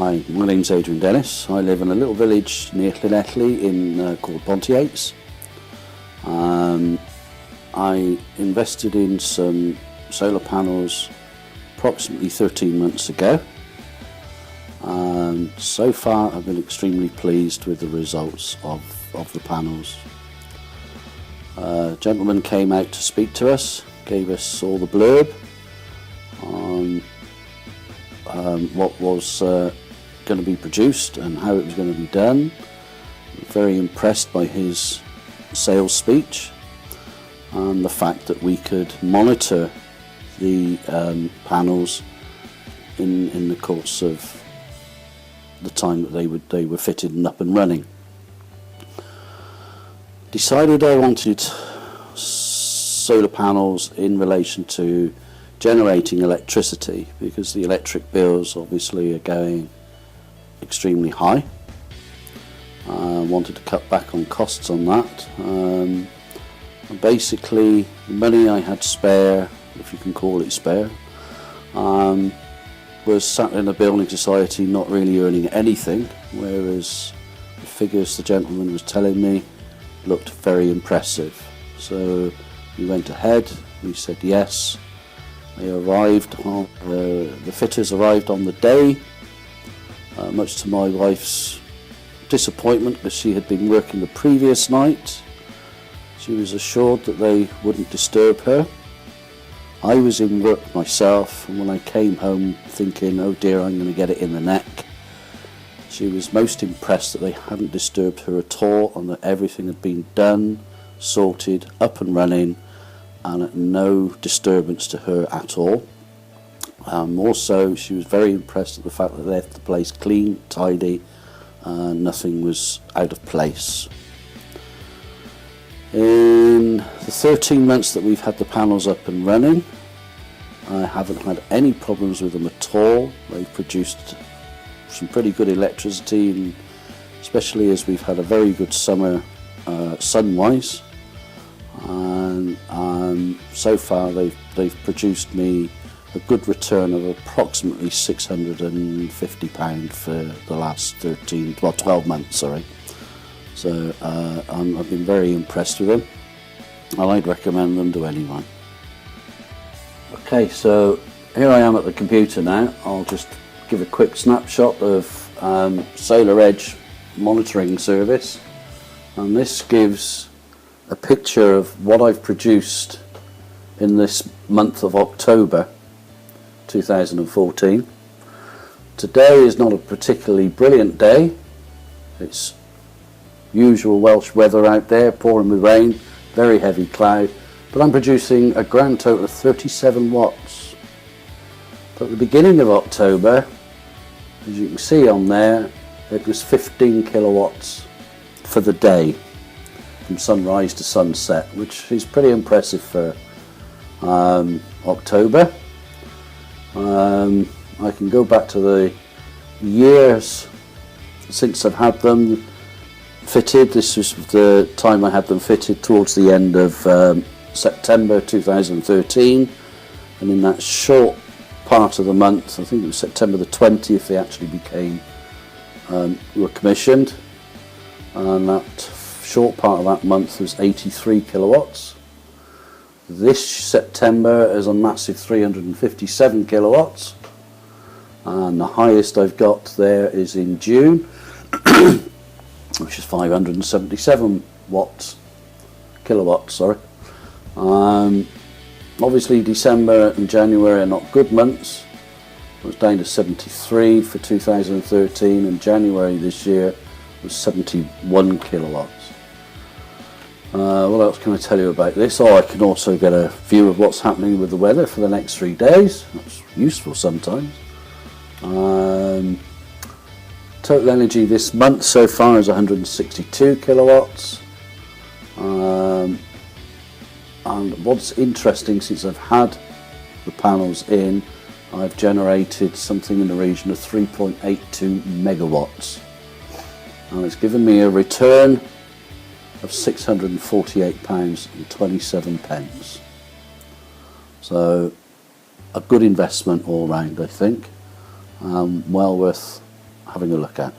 Hi, my name's Adrian Dennis. I live in a little village near Llanelli called Pontyates. I invested in some solar panels approximately 13 months ago. So far I've been extremely pleased with the results of the panels. A gentleman came out to speak to us, gave us all the blurb on what was going to be produced and how it was going to be done. Very impressed by his sales speech and the fact that we could monitor the panels in the course of the time that they were fitted and up and running. Decided I wanted solar panels in relation to generating electricity, because the electric bills obviously are going extremely high. I wanted to cut back on costs on that. Basically, the money I had spare, if you can call it spare, was sat in a building society not really earning anything, whereas the figures the gentleman was telling me looked very impressive. So we went ahead, we said yes. They arrived on, the fitters arrived on the day, much to my wife's disappointment, because she had been working the previous night. She was assured that they wouldn't disturb her. I was in work myself, and when I came home thinking, oh dear, I'm going to get it in the neck, she was most impressed that they hadn't disturbed her at all, and that everything had been done, sorted, up and running, and at no disturbance to her at all. Also, she was very impressed at the fact that they left the place clean, tidy, and nothing was out of place. In the 13 months that we've had the panels up and running, I haven't had any problems with them at all. They've produced some pretty good electricity, and especially as we've had a very good summer sun-wise. And so far they've produced me a good return of approximately £650 for the last 12 months, sorry. So I've been very impressed with them, and I'd recommend them to anyone. Okay, so here I am at the computer now. I'll just give a quick snapshot of SolarEdge monitoring service, and this gives a picture of what I've produced in this month of October 2014. Today is not a particularly brilliant day. It's usual Welsh weather out there, pouring with rain, very heavy cloud, but I'm producing a grand total of 37 watts. But at the beginning of October, as you can see on there, it was 15 kilowatts for the day, from sunrise to sunset, which is pretty impressive for October. I can go back to the years since I've had them fitted. This was the time I had them fitted towards the end of September 2013, and in that short part of the month, I think it was September the 20th, they actually were commissioned, and that short part of that month was 83 kilowatts. This September is a massive 357 kilowatts, and the highest I've got there is in June, which is 577 kilowatts. Sorry. Obviously December and January are not good months. It was down to 73 for 2013, and January this year was 71 kilowatts. What else can I tell you about this? I can also get a view of what's happening with the weather for the next 3 days. That's useful sometimes. Total energy this month so far is 162 kilowatts. And what's interesting, since I've had the panels in, I've generated something in the region of 3.82 megawatts. And it's given me a return of £648.27. So a good investment all round, I think. Well worth having a look at.